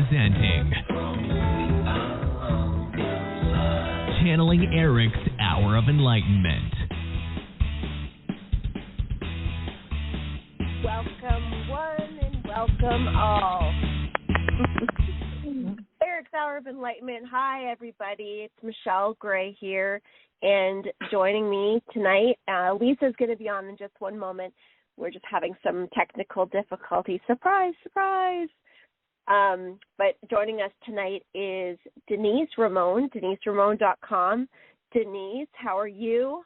Presenting Channeling Erik's Hour of Enlightenment. Welcome one and welcome all. Erik's Hour of Enlightenment. Hi, everybody. It's Michelle Gray here, and joining me tonight, Lisa's going to be on in just one moment. We're just having some technical difficulties. Surprise, surprise. But joining us tonight is Denise Ramon, DeniseRamon.com. Denise, how are you?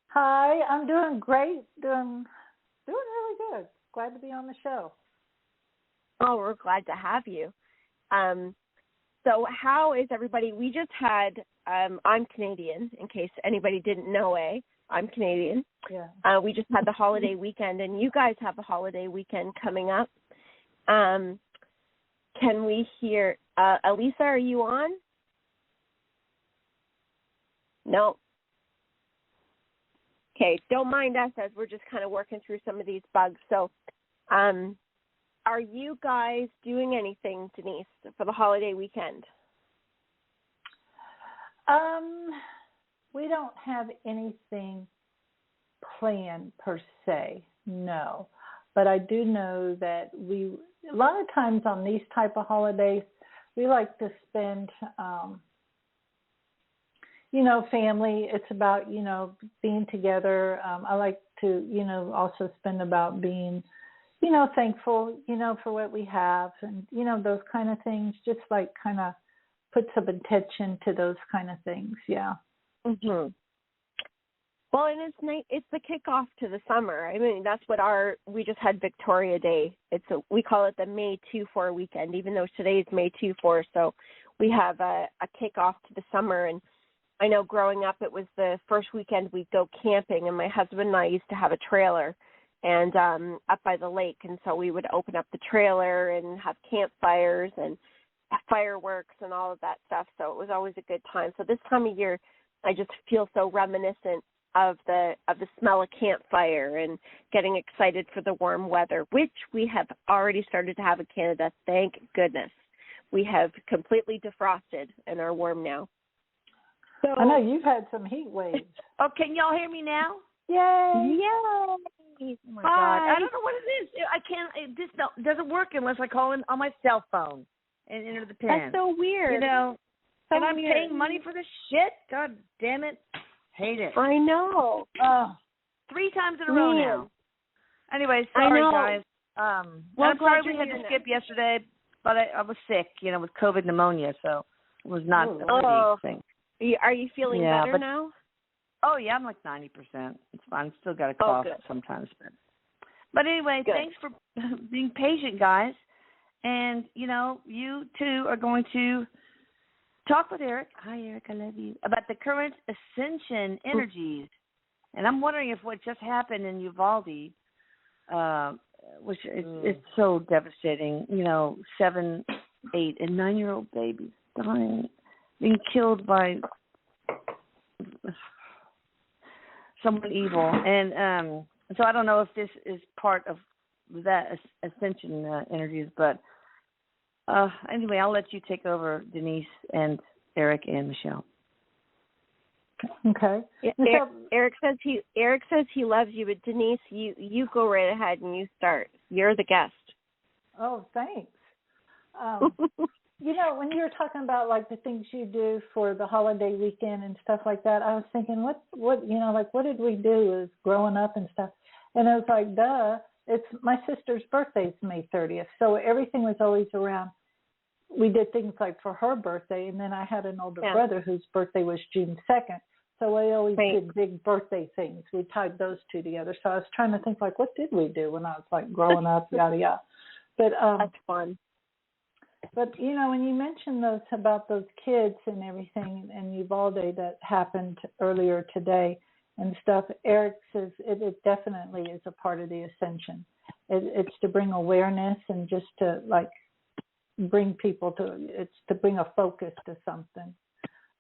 Hi, I'm doing great. Doing really good. Glad to be on the show. Oh, we're glad to have you. So how is everybody? We just had, I'm Canadian, in case anybody didn't know, I'm Canadian. Yeah. We just had the holiday weekend, and you guys have a holiday weekend coming up. Can we hear, Elisa, are you on? No. Okay, don't mind us as we're just kind of working through some of these bugs. So are you guys doing anything, Denise, for the holiday weekend? We don't have anything planned per se, no. But I do know that a lot of times on these type of holidays, we like to spend, family. It's about, being together. I like to, also spend about being, thankful, for what we have and, those kind of things, just like kind of put some attention to those kind of things. Yeah. Mm-hmm. Well, and it's nice. It's the kickoff to the summer. I mean, that's what we just had Victoria Day. We call it the May 2-4 weekend, even though today's May 2-4. So we have a kickoff to the summer. And I know growing up, it was the first weekend we'd go camping, and my husband and I used to have a trailer and up by the lake. And so we would open up the trailer and have campfires and fireworks and all of that stuff. So it was always a good time. So this time of year, I just feel so reminiscent of the smell of campfire and getting excited for the warm weather, which we have already started to have in Canada. Thank goodness. We have completely defrosted and are warm now. So I know you've had some heat waves. Oh, can y'all hear me now? Yay! Yay! Oh my God! I don't know what it is. I can't. It just doesn't work unless I call in on my cell phone and enter the PIN. That's so weird. And I'm paying money for this shit. God damn it! Hate it. I know. 3 times in a row now. Anyway, sorry guys. Well, I'm sorry we had to skip yesterday, but I was sick, with COVID pneumonia, so it was not a pretty thing. Are you feeling better now? Oh yeah, I'm like 90%. It's fine. Still got a cough sometimes, but anyway, thanks for being patient, guys. And you two are going to talk with Erik. Hi, Erik, I love you. About the current Ascension Energies. And I'm wondering if what just happened in Uvalde, which is so devastating, 7, 8, and 9-year-old babies dying, being killed by someone evil. And so I don't know if this is part of that Ascension Energies, but anyway, I'll let you take over, Denise and Erik and Michelle. Okay. Yeah, Erik says he loves you, but Denise, you go right ahead and you start. You're the guest. Oh, thanks. When you were talking about like the things you do for the holiday weekend and stuff like that, I was thinking, what did we do as growing up and stuff? And I was like, duh. It's my sister's birthday's May 30th, so everything was always around. We did things like for her birthday, and then I had an older brother whose birthday was June 2nd, so we always did big birthday things. We tied those two together. So I was trying to think, like, what did we do when I was, like, growing up, yada, yada. But, that's fun. But, when you mentioned about those kids and everything in Uvalde that happened earlier today, and stuff, Erik says it definitely is a part of the Ascension. It's to bring awareness and just to, bring people it's to bring a focus to something.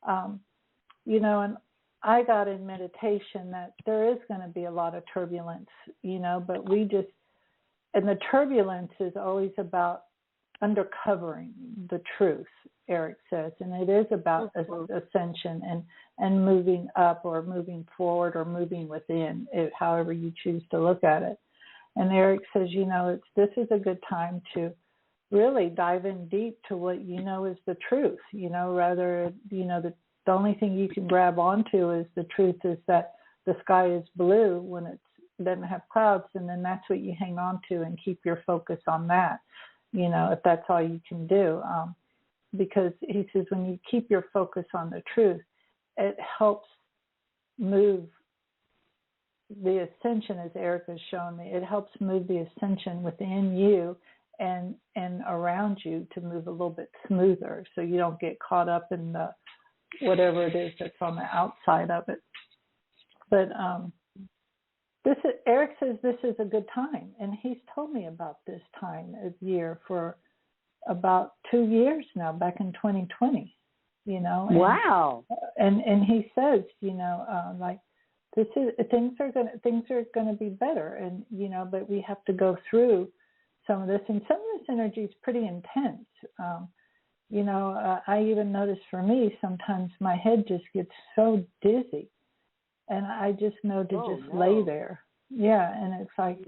And I got in meditation that there is going to be a lot of turbulence, but and the turbulence is always about undercovering the truth, Erik says, and it is about ascension and moving up or moving forward or moving within, however you choose to look at it. And Erik says, this is a good time to really dive in deep to what you know is the truth, rather, the only thing you can grab onto is the truth is that the sky is blue when it doesn't have clouds, and then that's what you hang on to and keep your focus on that, if that's all you can do. Because he says when you keep your focus on the truth, it helps move the ascension, as Erik has shown me. It helps move the ascension within you and around you to move a little bit smoother, so you don't get caught up in the whatever it is that's on the outside of it. But Erik says this is a good time, and he's told me about this time of year for about 2 years now, back in 2020. Wow. And he says, like, this is things are gonna be better, and but we have to go through some of this, and some of this energy is pretty intense. I even notice for me sometimes my head just gets so dizzy, and I just know to lay there. Yeah, and it's like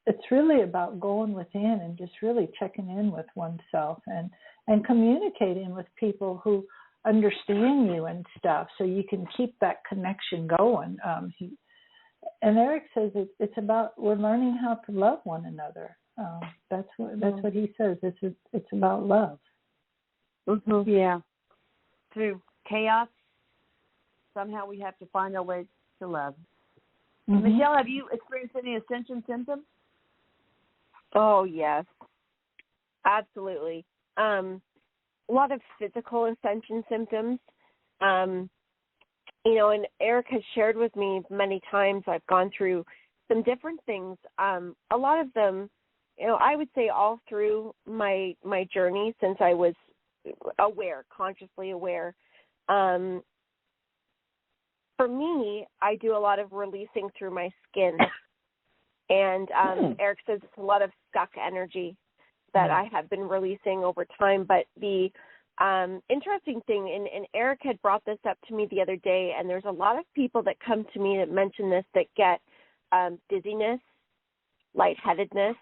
it's really about going within and just really checking in with oneself and communicating with people who understand you and stuff, so you can keep that connection going. And Erik says it's about we're learning how to love one another. That's what he says. It's about love. Mm-hmm. Yeah. Through chaos, somehow we have to find our way to love. Mm-hmm. Michelle, have you experienced any ascension symptoms? Oh, yes. Absolutely. A lot of physical ascension symptoms. And Erik has shared with me many times I've gone through some different things. A lot of them, I would say all through my journey since I was consciously aware. For me, I do a lot of releasing through my skin. And Erik says it's a lot of stuck energy that I have been releasing over time. But the interesting thing, and Erik had brought this up to me the other day, and there's a lot of people that come to me that mention this that get dizziness, lightheadedness,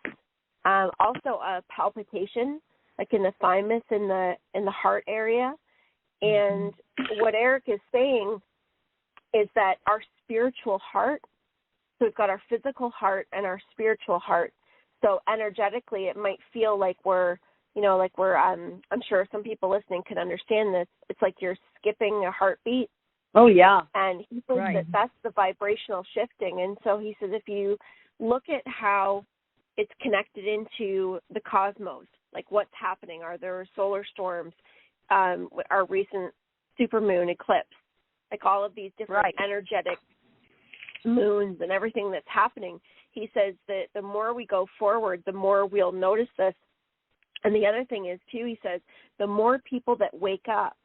also a palpitation, like in the thymus, in the heart area. And what Erik is saying is that our spiritual heart, so we've got our physical heart and our spiritual heart. So energetically, it might feel like we're, I'm sure some people listening can understand this. It's like you're skipping a heartbeat. Oh, yeah. And he thinks that that's the vibrational shifting. And so he says if you look at how it's connected into the cosmos, like what's happening, are there solar storms, our recent supermoon eclipse, like all of these different energetic moons and everything that's happening. He says that the more we go forward, the more we'll notice this. And the other thing is, too, he says, the more people that wake up,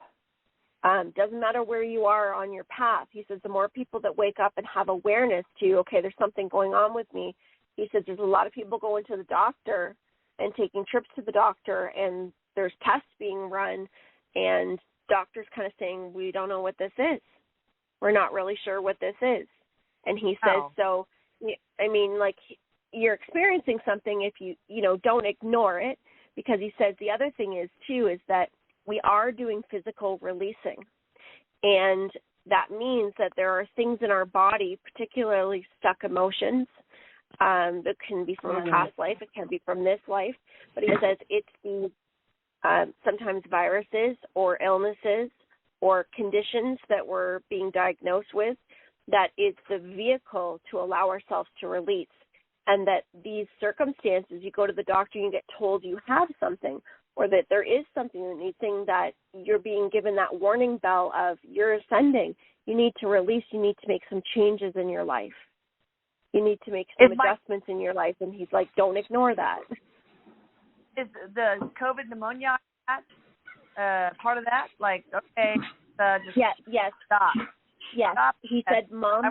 doesn't matter where you are on your path, he says the more people that wake up and have awareness to, okay, there's something going on with me. He says there's a lot of people going to the doctor and taking trips to the doctor, and there's tests being run, and doctors kind of saying, we don't know what this is. We're not really sure what this is. And he says, so, I mean, like, you're experiencing something if you don't ignore it, because he says the other thing is, too, is that we are doing physical releasing. And that means that there are things in our body, particularly stuck emotions, that can be from a past life, it can be from this life. But he says it's the sometimes viruses or illnesses or conditions that we're being diagnosed with that is the vehicle to allow ourselves to release. And that these circumstances, you go to the doctor and you get told you have something, or that there is something that you're being given that warning bell of you're ascending. You need to release. You need to make some changes in your life. You need to make some adjustments in your life. And he's like, don't ignore that. Is the COVID pneumonia part of that? Like, okay, just yes. Stop. Yes. Stop. He said, Mom,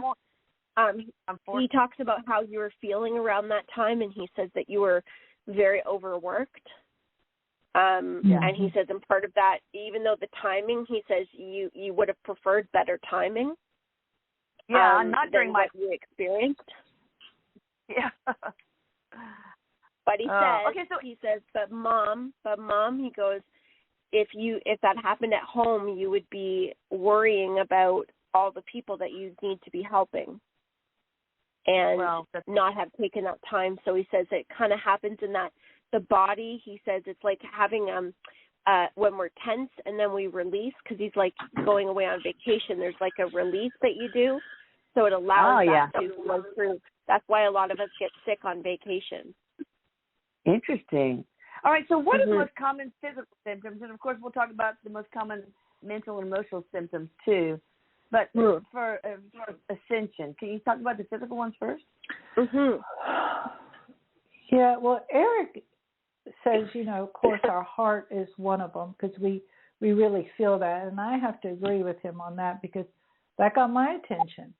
he talks about how you were feeling around that time, and he says that you were very overworked. And he says, and part of that, even though the timing, he says you would have preferred better timing. Yeah, not during what you experienced. Yeah. But he says, he says, but mom, he goes, if that happened at home, you would be worrying about all the people that you need to be helping, and not have taken that time. So he says it kind of happens in that the body. He says it's like having when we're tense and then we release, because he's like going away on vacation. There's like a release that you do, so it allows that to flow through. That's why a lot of us get sick on vacation. Interesting. All right, so what are the most common physical symptoms? And, of course, we'll talk about the most common mental and emotional symptoms, too. But for Ascension, can you talk about the physical ones first? Yeah, well, Erik says, of course, our heart is one of them, because we really feel that. And I have to agree with him on that, because that got my attention.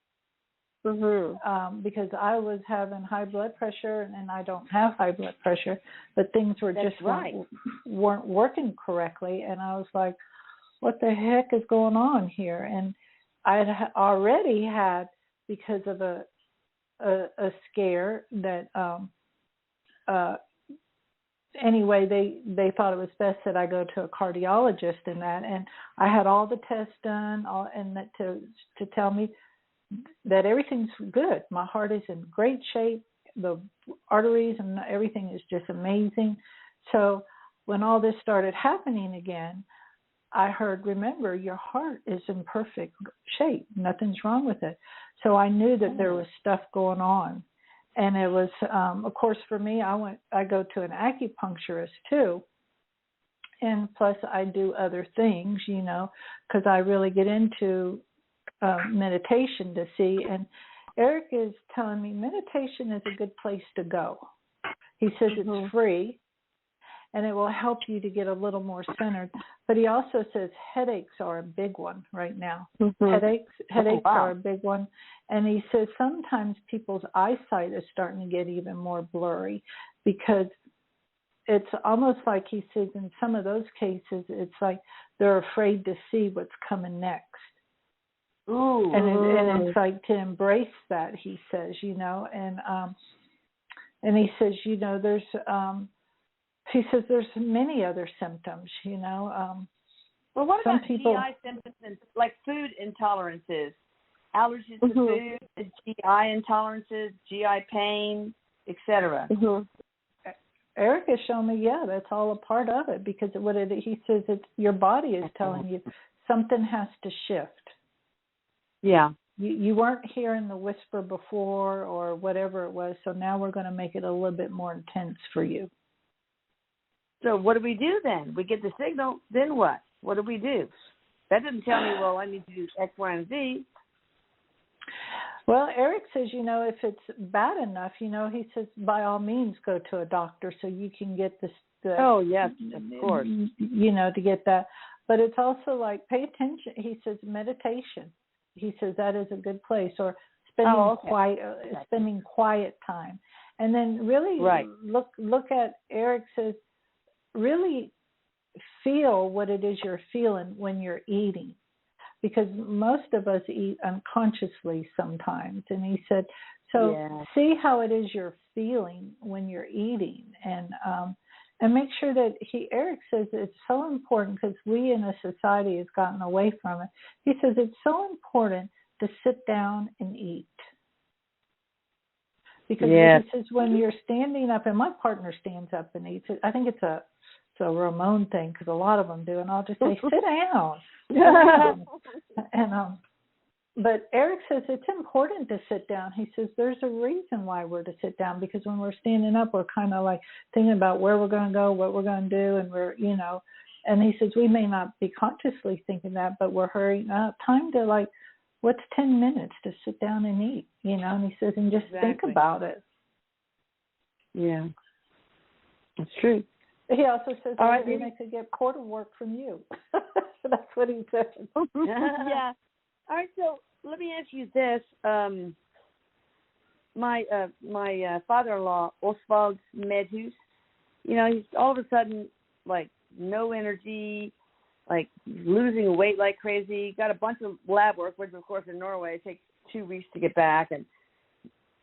Because I was having high blood pressure, and I don't have high blood pressure, but things were weren't working correctly, and I was like, what the heck is going on here? And I had already had, because of a scare that anyway, they thought it was best that I go to a cardiologist and that, and I had all the tests done, and that to tell me that everything's good. My heart is in great shape. The arteries and everything is just amazing. So when all this started happening again, I heard, remember, your heart is in perfect shape. Nothing's wrong with it. So I knew that there was stuff going on. And it was, of course, for me, I go to an acupuncturist too. And plus I do other things, because I really get into meditation to see. And Erik is telling me meditation is a good place to go. He says it's free and it will help you to get a little more centered. But he also says headaches are a big one right now. Headaches are a big one. And he says sometimes people's eyesight is starting to get even more blurry, because it's almost like, he says, in some of those cases, it's like they're afraid to see what's coming next. And it's like to embrace that, he says, and he says, there's he says there's many other symptoms, Well, what about GI symptoms, like food intolerances, allergies to food, GI intolerances, GI pain, etc.? Erik has shown me, that's all a part of it, because he says it's your body is telling you something has to shift. Yeah. You weren't hearing the whisper before or whatever it was, so now we're going to make it a little bit more intense for you. So what do we do then? We get the signal, then what? What do we do? That doesn't tell me, well, I need to do X, Y, and Z. Well, Erik says, if it's bad enough, he says, by all means, go to a doctor so you can get this. Oh, yes, of course. To get that. But it's also like, pay attention. He says, meditation. He says that is a good place, or spending quiet time. And then really look at, Erik says, really feel what it is you're feeling when you're eating, because most of us eat unconsciously sometimes. And he said, see how it is you're feeling when you're eating, and make sure that Erik says it's so important, because we in a society has gotten away from it. He says it's so important to sit down and eat. Because he says when you're standing up, and my partner stands up and eats, I think it's a Ramon thing, because a lot of them do, and I'll just say, sit down. But Erik says it's important to sit down. He says there's a reason why we're to sit down, because when we're standing up, we're kind of like thinking about where we're going to go, what we're going to do, and and he says we may not be consciously thinking that, but we're hurrying up. Time to what's 10 minutes to sit down and eat, and he says, and just think about it. Yeah, that's true. He also says maybe they could get portal work from you. That's what he said. Yeah. All right, so let me ask you this. My father-in-law, Oswald Medhus, he's all of a sudden, like, no energy, like losing weight like crazy, got a bunch of lab work, which, of course, in Norway, it takes 2 weeks to get back, and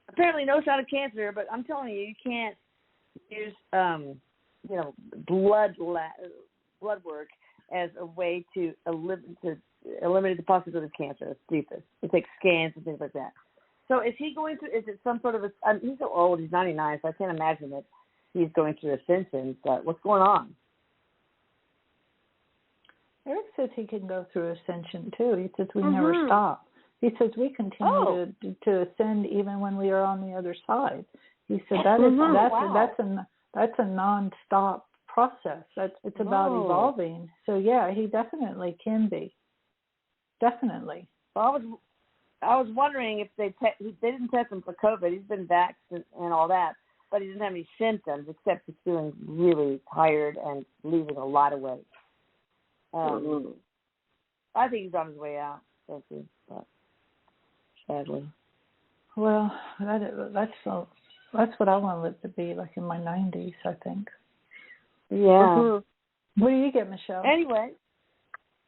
apparently no sign of cancer, but I'm telling you, you can't use, blood work as a way to eliminate the possibility of cancer. It's stupid. It takes scans and things like that. So is he going through, is it some sort of, he's so old, he's 99, so I can't imagine that he's going through Ascension, but what's going on? Erik says he can go through Ascension too. He says we never stop. He says we continue to ascend even when we are on the other side. He said that's a non-stop process. It's about evolving. So yeah, he definitely can be. Definitely. Well, I was wondering if they didn't test him for COVID. He's been vaccinated and all that, but he doesn't have any symptoms except he's feeling really tired and losing a lot of weight. I think he's on his way out. But sadly. Well, that's what I want it to be, like in my 90s, I think. Yeah. What do you get, Michelle? Anyway.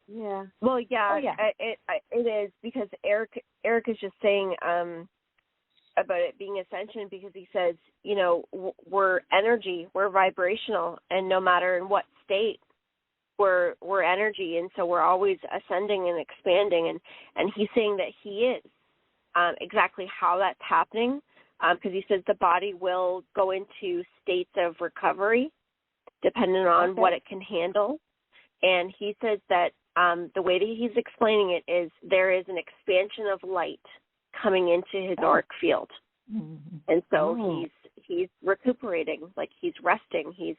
Yeah. Well, yeah. Oh, yeah. It is, because Erik is just saying about it being Ascension, because he says, we're energy, we're vibrational, and no matter in what state, we're energy, and so we're always ascending and expanding, and he's saying that he is. Exactly how that's happening, because he says the body will go into states of recovery depending on what it can handle. And he says that the way that he's explaining it is there is an expansion of light coming into his auric field. And so he's recuperating, like he's resting. He's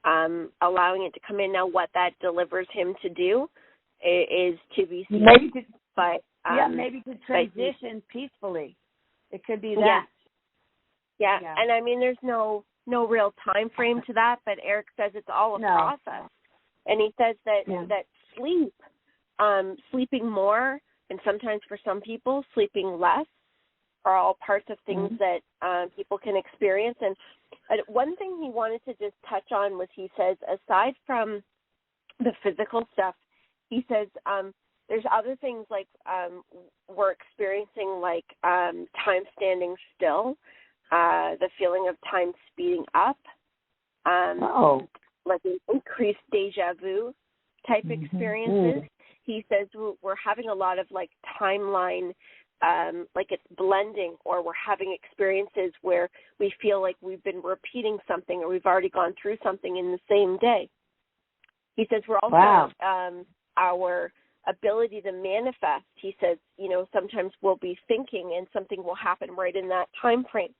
allowing it to come in. Now, what that delivers him to do is to be seen. Maybe to transition peacefully. It could be that. Yeah. And I mean, there's no real time frame to that, but Erik says it's all a process. And he says that sleeping more, and sometimes for some people, sleeping less, are all parts of things that people can experience. And one thing he wanted to just touch on was, he says, aside from the physical stuff, he says there's other things like we're experiencing, like time standing still, the feeling of time speeding up, like an increased deja vu type experiences. He says we're having a lot of like timeline, like it's blending, or we're having experiences where we feel like we've been repeating something, or we've already gone through something in the same day. He says we're also our ability to manifest. He says, sometimes we'll be thinking and something will happen right in that time frame.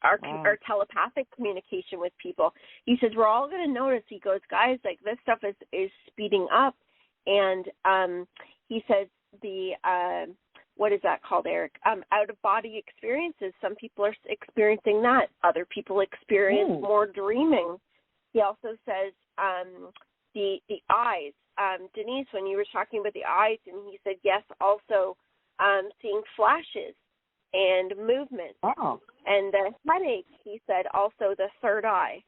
Our telepathic communication with people. He says we're all going to notice. He goes, guys, like this stuff is speeding up, and he says the what is that called, Erik? Out of body experiences. Some people are experiencing that. Other people experience more dreaming. He also says the eyes. Denise, when you were talking about the eyes, and he said yes, also seeing flashes and movement. And the headache, he said, also the third eye,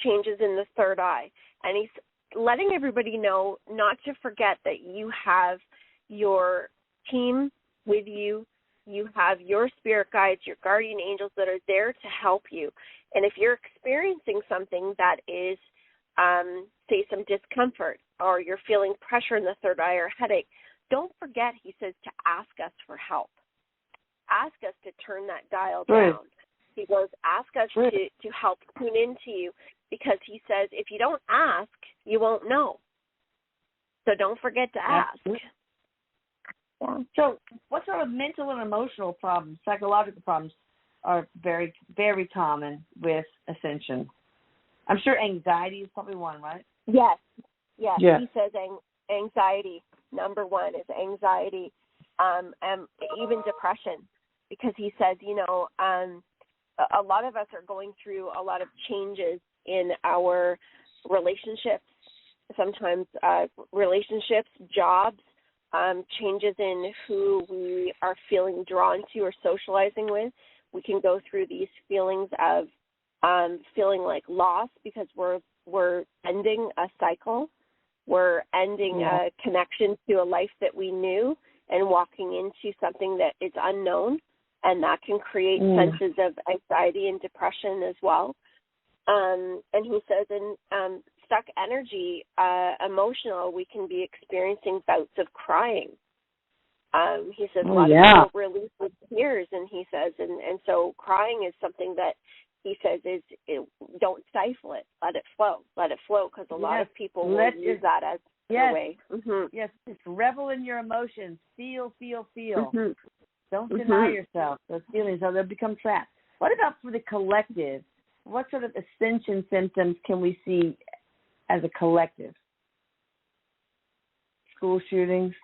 changes in the third eye. And he's letting everybody know not to forget that you have your team with you. You have your spirit guides, your guardian angels that are there to help you. And if you're experiencing something that is, say, some discomfort, or you're feeling pressure in the third eye or headache, don't forget, he says, to ask us for help. Ask us to turn that dial down. He goes, ask us to help tune into you, because he says if you don't ask, you won't know. So don't forget to ask. Yeah. So what sort of mental and emotional problems, psychological problems, are very, very common with Ascension? I'm sure anxiety is probably one, right? Yes. He says anxiety, number one is anxiety, and even depression, because he says, a lot of us are going through a lot of changes in our relationships, sometimes relationships, jobs, changes in who we are feeling drawn to or socializing with. We can go through these feelings of feeling like lost because we're ending a cycle. We're ending a connection to a life that we knew and walking into something that is unknown, and that can create senses of anxiety and depression as well. And he says in stuck energy, emotional, we can be experiencing bouts of crying. He says a lot of people release with tears, and he says, and so crying is something that he says don't stifle it, let it flow, because a lot of people will use that as a way. Mm-hmm. Yes, just revel in your emotions, feel. Mm-hmm. Don't deny yourself those feelings, or they'll become trapped. What about for the collective? What sort of ascension symptoms can we see as a collective? School shootings,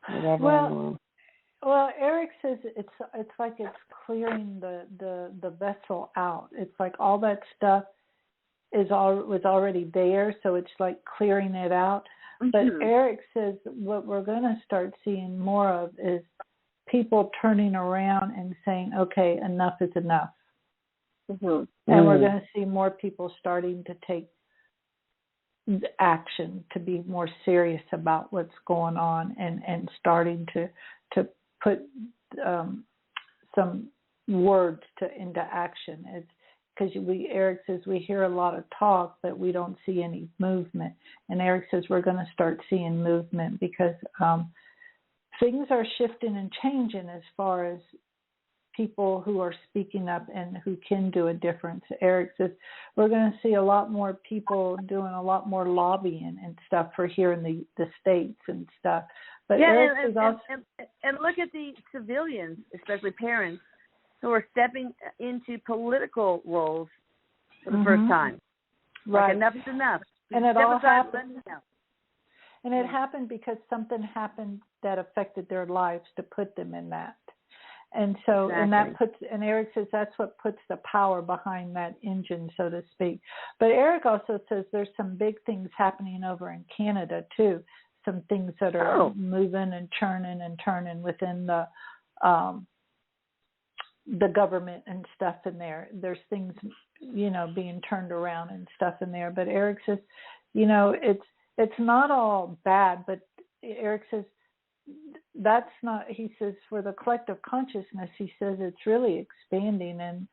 whatever. Well, Erik says it's like it's clearing the vessel out. It's like all that stuff was already there, so it's like clearing it out. Mm-hmm. But Erik says what we're going to start seeing more of is people turning around and saying, okay, enough is enough. Mm-hmm. And we're going to see more people starting to take action, to be more serious about what's going on, and starting to put some words into action. It's because Erik says we hear a lot of talk, but we don't see any movement. And Erik says we're going to start seeing movement because things are shifting and changing as far as people who are speaking up and who can do a difference. Erik says we're going to see a lot more people doing a lot more lobbying and stuff for here in the States and stuff. But Erik says also... And look at the civilians, especially parents, who are stepping into political roles for the first time. Right. Like enough is enough. And it all happened. And it happened because something happened that affected their lives to put them in that. And so, and Erik says that's what puts the power behind that engine, so to speak. But Erik also says there's some big things happening over in Canada too. Some things that are moving and churning and turning within the government and stuff in there. There's things, being turned around and stuff in there. But Erik says, it's not all bad. But Erik says, that's not, he says, for the collective consciousness, he says it's really expanding, and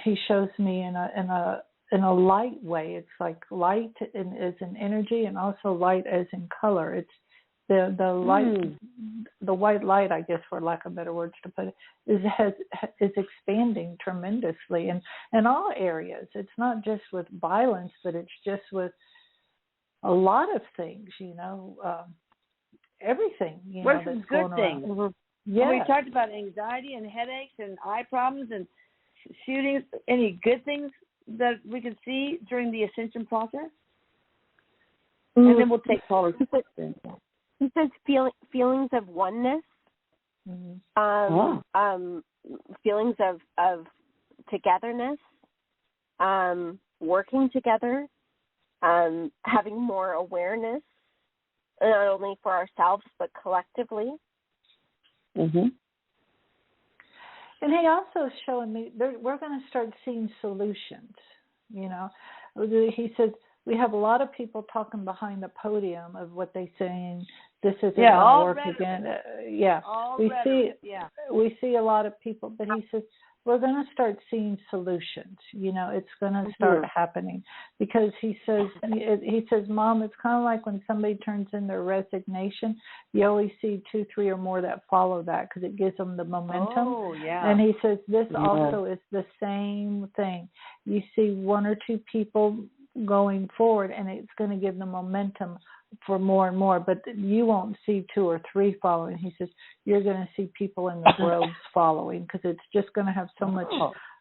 he shows me in a light way. It's like light as in energy, and also light as in color. It's the light, the white light, I guess, for lack of better words to put it, is expanding tremendously in all areas. It's not just with violence, but it's just with a lot of things, everything, What's that's good going things? around. Yeah. We talked about anxiety and headaches and eye problems and shootings. Any good things that we can see during the ascension process? And then we'll take callers. He says feelings of oneness, feelings of togetherness, working together, having more awareness, not only for ourselves but collectively. Mm-hmm. And he also is showing me we're going to start seeing solutions. He says we have a lot of people talking behind the podium of what they're saying. This isn't going to work again. We see a lot of people, but he says we're going to start seeing solutions. It's going to start happening, because he says, Mom, it's kind of like when somebody turns in their resignation, you always see 2, 3 or more that follow that, because it gives them the momentum. Oh, yeah. And he says this also is the same thing. You see 1 or 2 people going forward, and it's going to give them momentum for more and more, but you won't see 2 or 3 following. He says you're going to see people in the groves following, because it's just going to have so much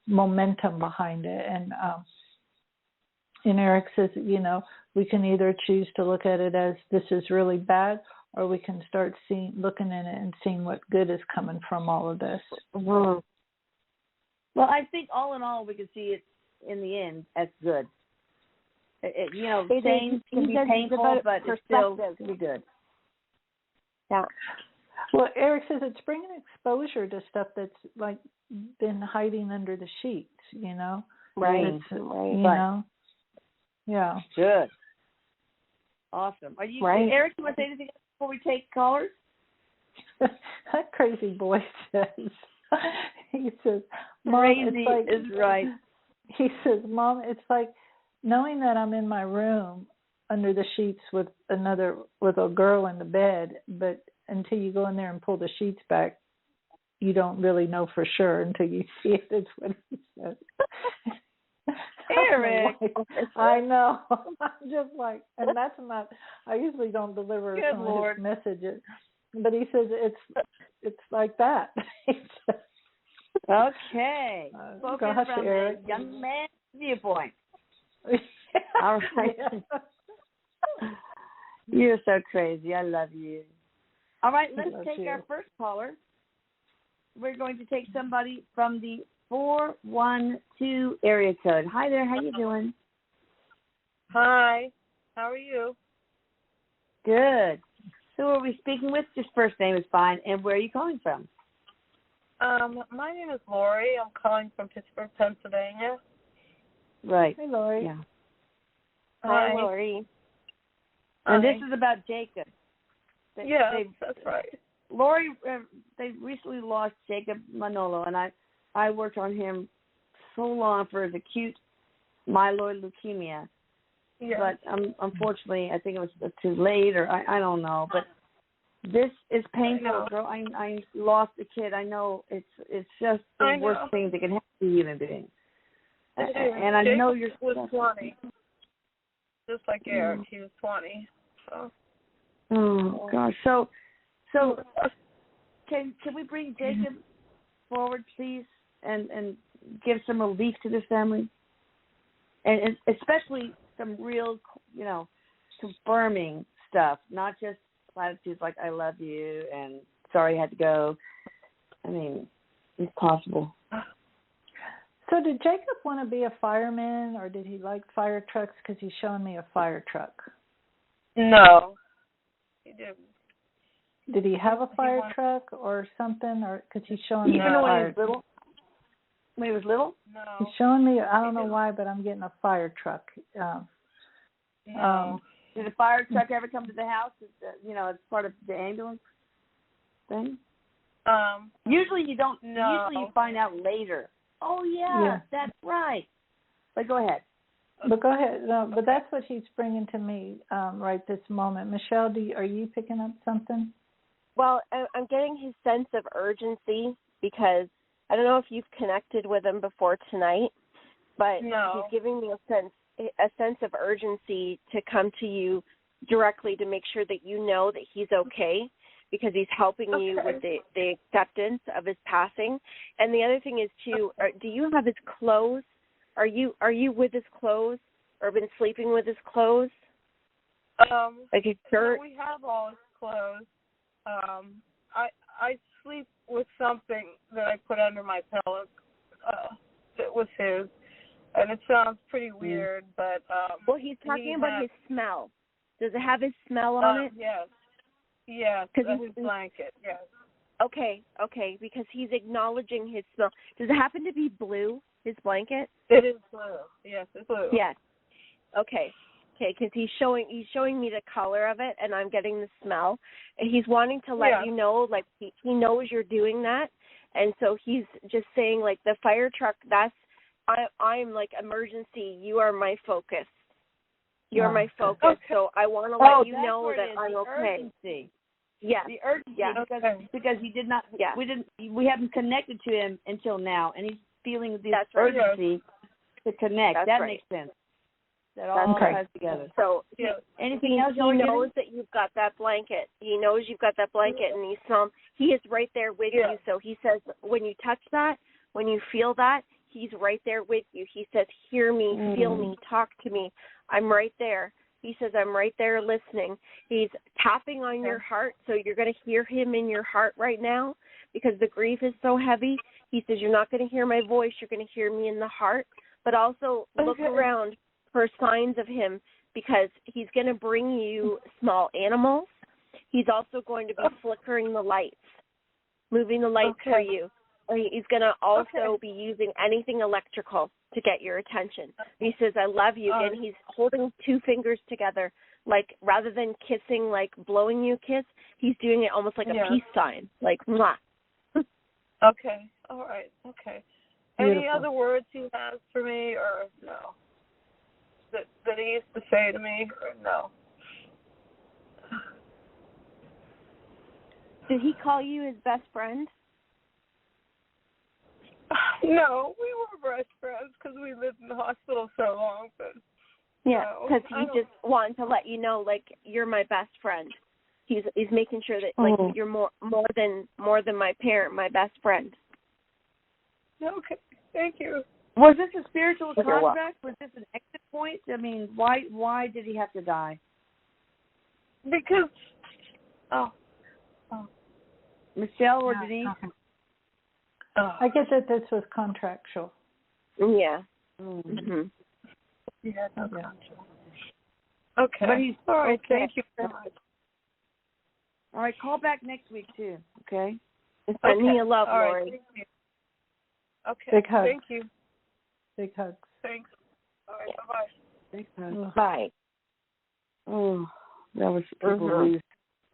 momentum behind it. And Erik says, we can either choose to look at it as this is really bad, or we can start looking at it and seeing what good is coming from all of this. Well, I think all in all, we can see it in the end as good. Change can be painful, but it's still can be good. Yeah. Well, Erik says it's bringing exposure to stuff that's like been hiding under the sheets, Right. You know. Yeah. Good. Awesome. Are you right. Erik, you want to say anything before we take callers? That crazy boy says, he says, Mom, crazy it's like, is right. He says, Mom, it's like knowing that I'm in my room under the sheets with a girl in the bed, but until you go in there and pull the sheets back, you don't really know for sure until you see it. That's what he said. Erik, I know. I'm just like, and that's not. I usually don't deliver some of his messages, but he says it's like that. Okay. Spoken Gosh, from Erik. a young man's viewpoint. All right. You're so crazy. I love you. All right, let's take our first caller. We're going to take somebody from the 412 area code. Hi there. How you doing? Hi. How are you? Good. Who are we speaking with? Just first name is fine. And where are you calling from? My name is Lori. I'm calling from Pittsburgh, Pennsylvania. Right. Hey, Lori. Yeah. Hi, Lori. And this is about Jacob. That's right. Lori, they recently lost Jacob Manolo, and I worked on him so long for his acute myeloid leukemia. Yes. But unfortunately, I think it was too late, or I don't know. But this is painful, girl. I lost a kid. I know it's just the worst thing that can happen to a human being. And I Jacob know you're was 20, just like Erik. He was 20. So. Oh gosh. So can we bring Jacob forward, please, and give some relief to this family, and especially some real, confirming stuff, not just platitudes like "I love you" and "Sorry I had to go." I mean, it's possible. So did Jacob want to be a fireman, or did he like fire trucks? Because he's showing me a fire truck. No, he didn't. Did he have a fire truck or something? Or because he's showing me even a when fire he was little. When he was little? No. He's showing me. I don't know why, but I'm getting a fire truck. No. Did a fire truck ever come to the house? It's part of the ambulance thing. Usually you don't. No. Usually you find out later. Oh yeah, that's right. But go ahead. But go ahead. No, but that's what he's bringing to me right this moment. Michelle, are you picking up something? Well, I'm getting his sense of urgency because I don't know if you've connected with him before tonight, but no. He's giving me a sense of urgency to come to you directly to make sure that you know that he's okay, because he's helping you with the acceptance of his passing. And the other thing is too, do you have his clothes? Are you with his clothes, or been sleeping with his clothes? Like his shirt? We have all his clothes. I sleep with something that I put under my pillow that was his, and it sounds pretty weird, but well, he's talking about his smell. Does it have his smell on it? Yes. Yes, his blanket, yes. Okay, because he's acknowledging his smell. Does it happen to be blue, his blanket? It is blue. Yes, it's blue. Yes. Okay, because he's showing me the color of it, and I'm getting the smell. And he's wanting to let you know, like, he knows you're doing that. And so he's just saying, like, the fire truck, I'm like, emergency, you are my focus. You're my focus. Okay. So I want to let you know that I'm okay. Urgency. Yes. The urgency, because he did not. Yeah. We haven't connected to him until now, and he's feeling this urgency to connect. That makes sense. That all ties together. So anything else? He knows that you've got that blanket. He knows you've got that blanket, and he is right there with you. So he says, when you touch that, when you feel that, he's right there with you. He says, hear me, feel me, talk to me. I'm right there. He says, I'm right there listening. He's tapping on your heart, so you're going to hear him in your heart right now because the grief is so heavy. He says, you're not going to hear my voice. You're going to hear me in the heart. But also look around for signs of him, because he's going to bring you small animals. He's also going to be flickering the lights, moving the lights for you. He's going to also be using anything electrical to get your attention. He says, I love you, and he's holding 2 fingers together, like rather than kissing, like blowing you a kiss, he's doing it almost like a peace sign, like mwah. Okay, all right, okay. Beautiful. Any other words he has for me, or no? That he used to say to me, or no? Did he call you his best friend? No, we were best friends because we lived in the hospital so long. But yeah, because he just wanted to let you know, like, you're my best friend. He's making sure that like you're more than my parent, my best friend. Okay, thank you. Was this a spiritual contract? Was this an exit point? I mean, why did he have to die? Because Michelle or Denise? I get that this was contractual. Yeah. Mm-hmm. Yeah, no contract. Okay. But he's all right. Okay. Thank you very much. All right, call back next week too. Okay. Send me a love, all Lori. Right, thank you. Okay. Big hugs. Thank you. Big hugs. Thanks. All right. Bye-bye. Big hugs. Bye. Oh, that was people lose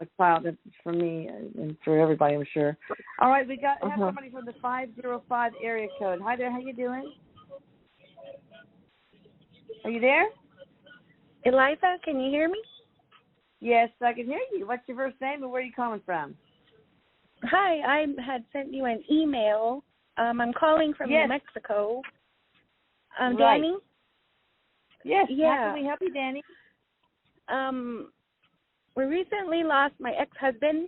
a cloud for me and for everybody, I'm sure. All right, we have somebody from the 505 area code. Hi there, how you doing? Are you there? Eliza, can you hear me? Yes, I can hear you. What's your first name and where are you calling from? Hi, I had sent you an email. I'm calling from New Mexico. Right. Danny? Yes, yeah. How can we help you, Danny? We recently lost my ex-husband,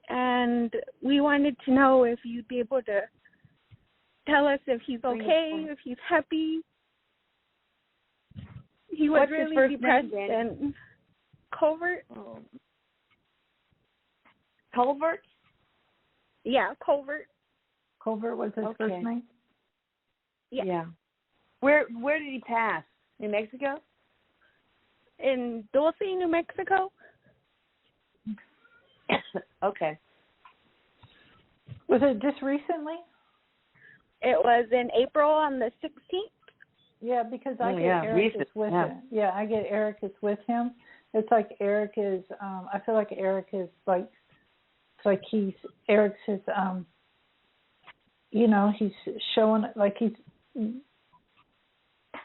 and we wanted to know if you'd be able to tell us if he's okay, if he's happy. He was really depressed and Covert. Oh. Colbert? Yeah, Covert. Covert was his first name? Yeah. Where did he pass? In Mexico? In Dulce, New Mexico. Okay. Was it just recently? It was in April on the 16th. Yeah, because I get Erik is with him. Yeah, I get Erik is with him. It's like Erik is. I feel like Erik is like. It's like Erik's his. He's showing like he's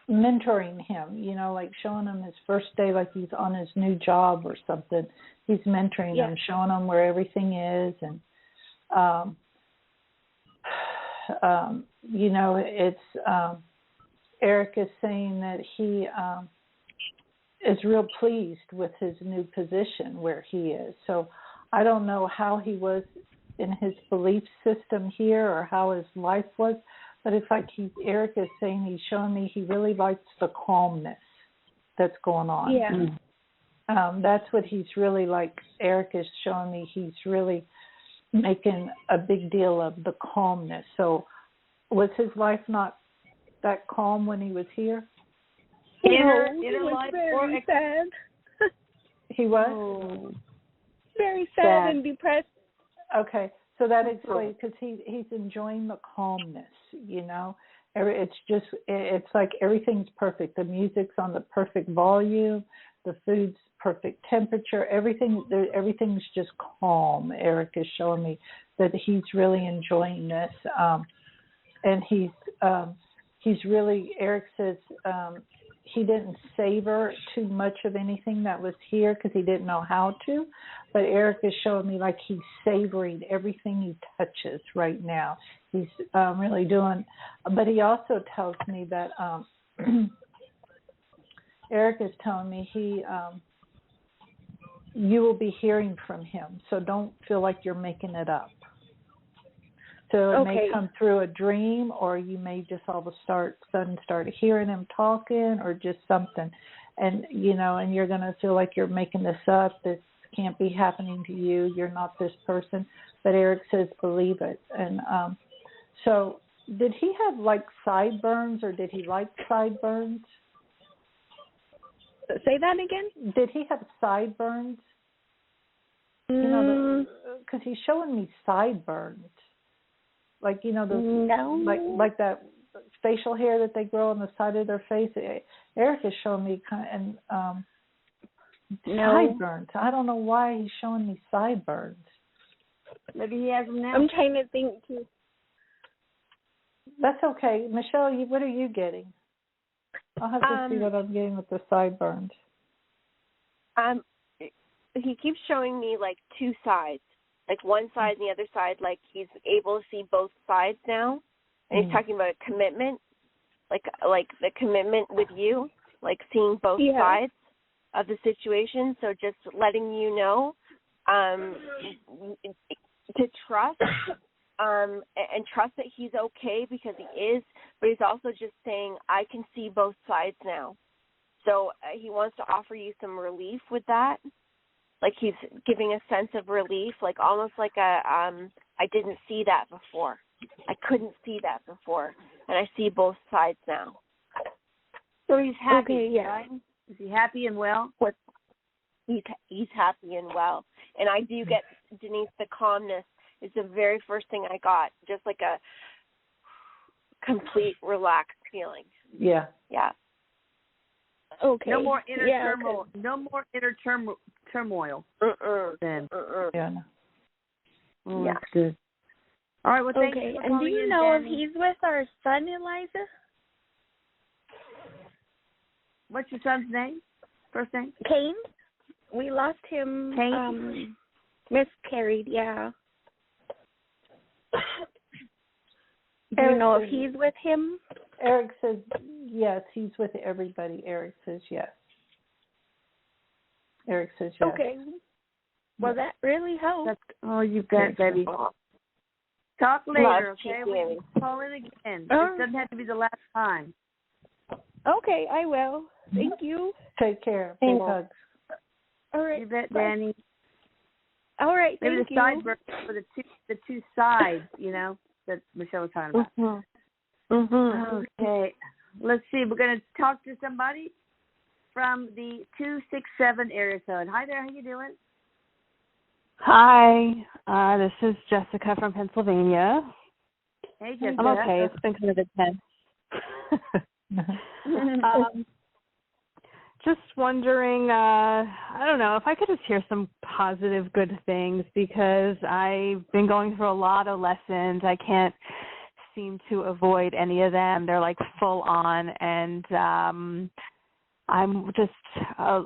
mentoring him. Like showing him his first day, like he's on his new job or something. He's mentoring him, showing him where everything is, and it's. Erik is saying that he is real pleased with his new position where he is. So I don't know how he was in his belief system here or how his life was, but it's like Erik is saying he's showing me he really likes the calmness that's going on. Yeah. That's what he's really like. Erik is showing me he's really making a big deal of the calmness. So was his life not that calm when he was here? Inner life very sad. He was? Oh. Very sad and depressed. Okay, so that explains, because he's enjoying the calmness, It's like everything's perfect. The music's on the perfect volume, the food's perfect temperature, everything's just calm. Erik is showing me that he's really enjoying this, and he's really, Erik says he didn't savor too much of anything that was here because he didn't know how to, but Erik is showing me like he's savoring everything he touches right now. He's really doing, but he also tells me that Erik is telling me you will be hearing from him, so don't feel like you're making it up. So it may come through a dream, or you may just all of a sudden start hearing him talking, or just something, and and you're going to feel like you're making this up. This can't be happening to you. You're not this person. But Erik says, believe it. And so, did he have like sideburns, or did he like sideburns? Say that again. Did he have sideburns? Because he's showing me sideburns. Like, you know, No. like that facial hair that they grow on the side of their face. Erik is showing me sideburns. I don't know why he's showing me sideburns. Maybe he has them now. I'm trying to think too. That's okay. Michelle, what are you getting? I'll have to see what I'm getting with the sideburns. He keeps showing me like two sides, like one side and the other side, like he's able to see both sides now. And he's talking about a commitment, like the commitment with you, like seeing both sides of the situation. So just letting you know to trust and trust that he's okay because he is, but he's also just saying, I can see both sides now. So he wants to offer you some relief with that. Like he's giving a sense of relief, like almost like I didn't see that before. I couldn't see that before, and I see both sides now. So he's happy, okay, right? Is he happy and well? He's happy and well. And I do get, Denise, the calmness is the very first thing I got, just like a complete relaxed feeling. Yeah. Yeah. Okay. No more inner turmoil. No more inner turmoil. Then. Yeah. Oh, that's good. All right. Well, thank you for and do you know if he's with our son, Eliza? What's your son's name? First name? Kane. We lost him. Kane. Miscarried. Yeah. Do you know if he's with him? Erik says yes. He's with everybody. Erik says yes. Erik says yes. Okay. Well, that really helped. You bet, baby. Talk later, okay? We'll call in again. This doesn't have to be the last time. Okay, I will. Thank you. Take care. Big hugs. All right. You bet, Danny. All right, maybe thank the you. sideburns for the two sides, that Michelle was talking about. Okay. Let's see. We're going to talk to somebody from the 267 area code. Hi there. How you doing? Hi. This is Jessica from Pennsylvania. Hey, Jessica. I'm okay. It's been kind of intense. Just wondering, I don't know, if I could just hear some positive, good things, because I've been going through a lot of lessons. I can't seem to avoid any of them. They're like full on, and I'm just, I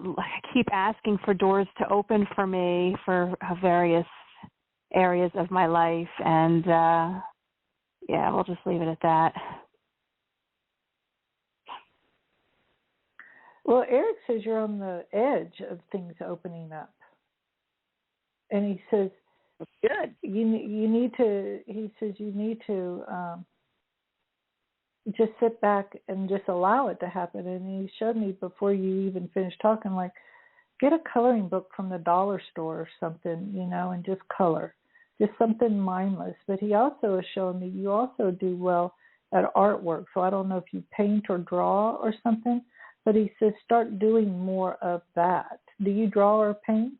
keep asking for doors to open for me for various areas of my life, and we'll just leave it at that. Well, Erik says you're on the edge of things opening up, and he says, "Good. You need to." He says you need to just sit back and just allow it to happen. And he showed me before you even finished talking, like, get a coloring book from the dollar store or something, and just color, just something mindless. But he also is showing me you also do well at artwork. So I don't know if you paint or draw or something. But he says start doing more of that. Do you draw or paint?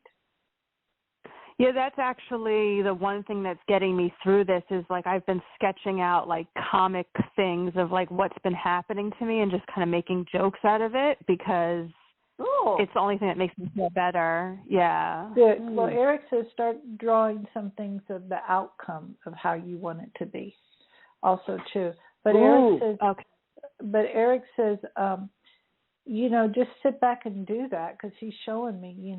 Yeah, that's actually the one thing that's getting me through this is, like, I've been sketching out, like, comic things of, like, what's been happening to me and just kind of making jokes out of it because it's the only thing that makes me feel better. Yeah. Good. Well, Erik says start drawing some things of the outcome of how you want it to be also, too. But Erik says just sit back and do that because he's showing me,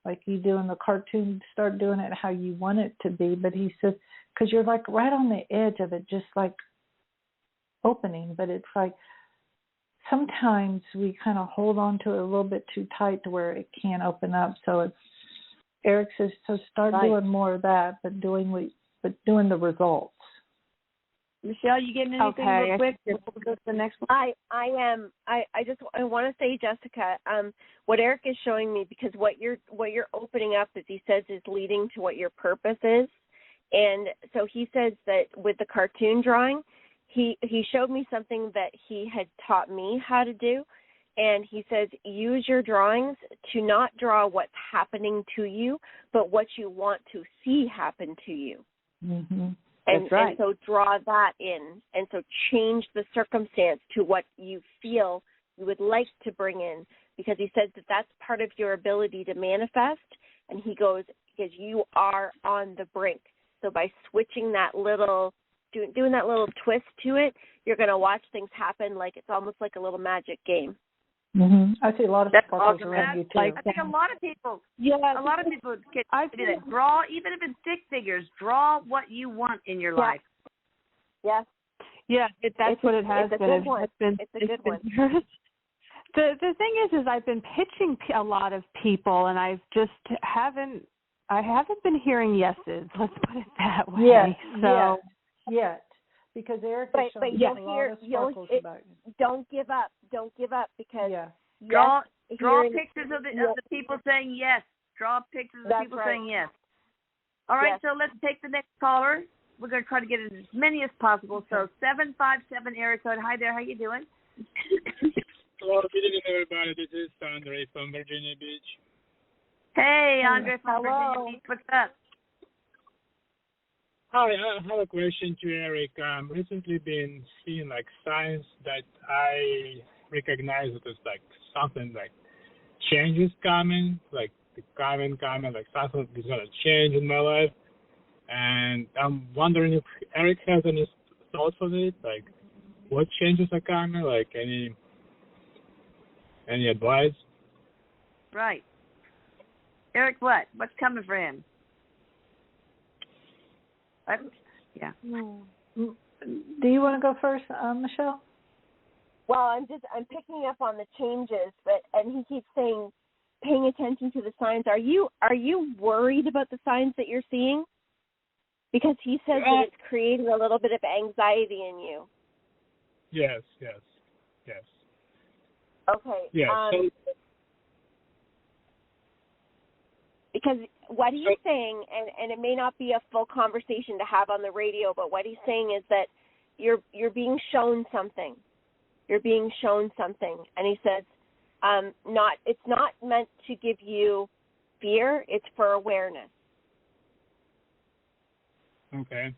like you do in the cartoon, start doing it how you want it to be. But he says, because you're like right on the edge of it, just like opening. But it's like sometimes we kind of hold on to it a little bit too tight to where it can't open up. So Erik says, so start doing more of that, but doing the results. Michelle, you getting anything real quick? We'll go to the next one. I am. I want to say, Jessica, what Erik is showing me, because what you're opening up, as he says, is leading to what your purpose is. And so he says that with the cartoon drawing, he showed me something that he had taught me how to do. And he says, use your drawings to not draw what's happening to you, but what you want to see happen to you. Mm-hmm. And, That's right. and so draw that in. And so change the circumstance to what you feel you would like to bring in, because he says that that's part of your ability to manifest. And he goes, because you are on the brink. So by switching that little, doing that little twist to it, you're going to watch things happen like it's almost like a little magic game. Mm-hmm. I see a lot of sparkles awesome. around you too. I think a lot of people get do that. Draw, even if it's stick figures, draw what you want in your life. Yes. Yeah, that's what it has been. It's a good one. The thing is I've been pitching a lot of people, and I haven't been hearing yeses. Let's put it that way. Yet. Because Erik is showing a lot of sparkles about you. Don't give up. Don't give up, because draw pictures of the people saying yes. Draw pictures of people saying yes. All right, so let's take the next caller. We're going to try to get as many as possible. So 757 Erik code. Hi there. How you doing? Hello, good evening, everybody. This is Andre from Virginia Beach. Hey, Andre from Virginia Beach. What's up? Hi, I have a question to Erik. Recently been seeing like signs that I recognize that there's like something like changes coming, like the coming, like something is gonna change in my life, and I'm wondering if Erik has any thoughts on it, like what changes are coming, like any advice? Right, Erik, what's coming for him? Yeah. Do you want to go first, Michelle? Well, I'm picking up on the changes, and he keeps saying, paying attention to the signs. Are you worried about the signs that you're seeing? Because he says that it's creating a little bit of anxiety in you. Yes. Okay. Yeah. Because what he's saying, and it may not be a full conversation to have on the radio, but what he's saying is that you're being shown something. You're being shown something. And he says, it's not meant to give you fear, it's for awareness. Okay.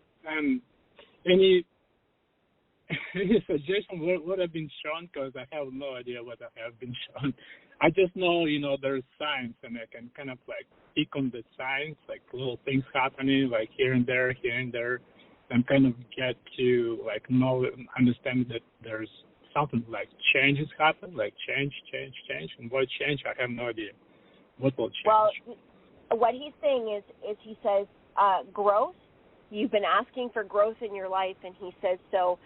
Any suggestion what I've been shown? Because I have no idea what I have been shown. I just know, there's signs, and I can kind of like pick on the signs, like little things happening, like here and there, and kind of get to like understand that there's something like changes happen, like change, and what change? I have no idea. What will change? Well, what he's saying is he says growth. You've been asking for growth in your life, and he says so.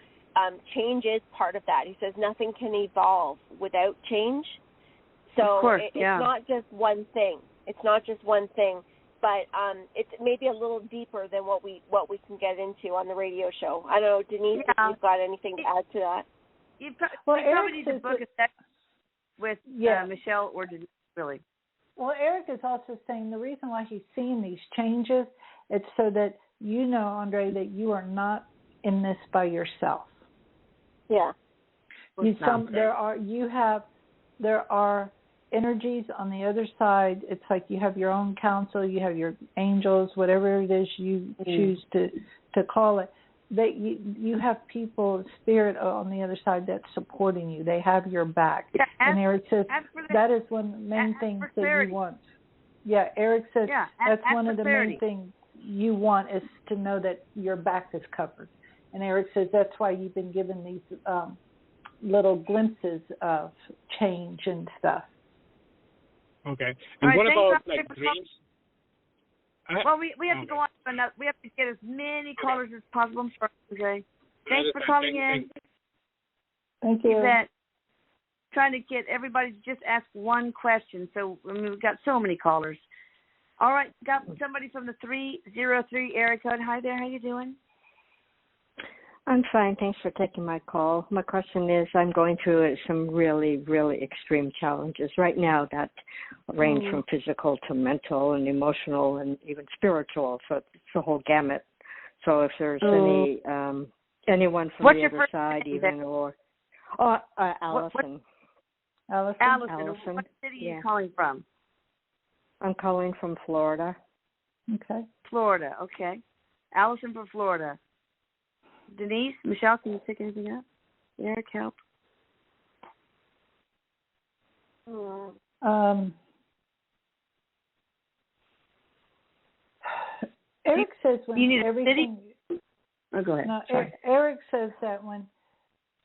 Change is part of that. He says nothing can evolve without change. So of course, it's not just one thing. It's not just one thing, but it's maybe a little deeper than what we can get into on the radio show. I don't know, Denise, if you've got anything to add to that. You probably need to book a session with Michelle or Denise, really. Well, Erik is also saying the reason why he's seeing these changes, it's so that you know, Andre, that you are not in this by yourself. Yeah. There are energies on the other side. It's like you have your own counsel, you have your angels, whatever it is you choose to call it. That you have people, spirit on the other side that's supporting you. They have your back. Yeah, and Erik says that is one of the main things that you want. Yeah, Erik says that's one of the main things you want is to know that your back is covered. And Erik says that's why you've been given these little glimpses of change and stuff. Okay. And what about like dreams? Well, we have to go on. We have to get as many callers as possible. I'm sorry, Andre. Thanks for calling in. Thank you. Trying to get everybody to just ask one question. So we've got so many callers. All right, got somebody from the 303 area code. Hi there. How you doing? I'm fine. Thanks for taking my call. My question is, I'm going through some really, really extreme challenges right now that range from physical to mental and emotional and even spiritual. So it's a whole gamut. So if there's anyone from the other side, even Allison. Allison. What city are you calling from? I'm calling from Florida. Okay. Florida. Okay. Allison from Florida. Denise, Michelle, can you pick anything up? Erik, help. Erik says when you need everything. Oh, go ahead. No, Erik says that when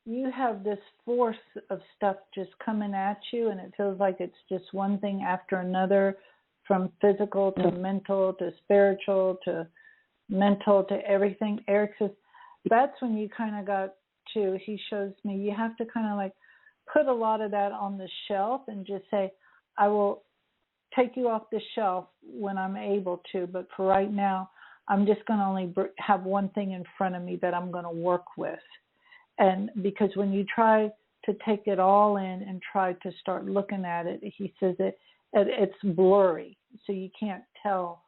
you have this force of stuff just coming at you, and it feels like it's just one thing after another, from physical to mental to spiritual to mental to everything. Erik says that's when you kind of got to. He shows me you have to kind of like put a lot of that on the shelf and just say, I will take you off the shelf when I'm able to, but for right now, I'm just going to only have one thing in front of me that I'm going to work with. And because when you try to take it all in and try to start looking at it, he says it's blurry, so you can't tell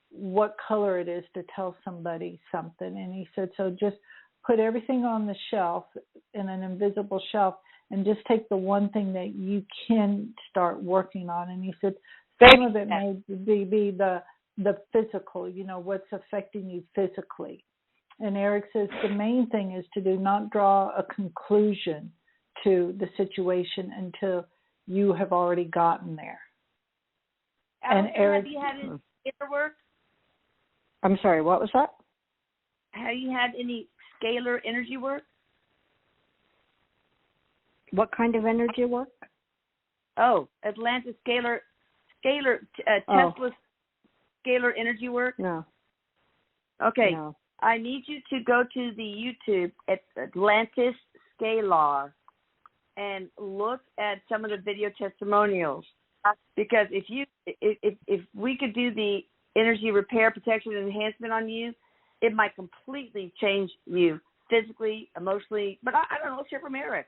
what color it is to tell somebody something. And he said, so just put everything on the shelf, in an invisible shelf, and just take the one thing that you can start working on. And he said, some of it may be the physical, what's affecting you physically. And Erik says the main thing is to do not draw a conclusion to the situation until you have already gotten there. Allison, and Erik, have you had any scalar work? I'm sorry, what was that? Have you had any scalar energy work? What kind of energy work? Oh, Atlantis Tesla scalar energy work? No. Okay. No. I need you to go to the YouTube at Atlantis Scalar and look at some of the video testimonials, because if we could do the energy repair, protection, and enhancement on you, it might completely change you physically, emotionally. But I don't know. Let's hear from Erik.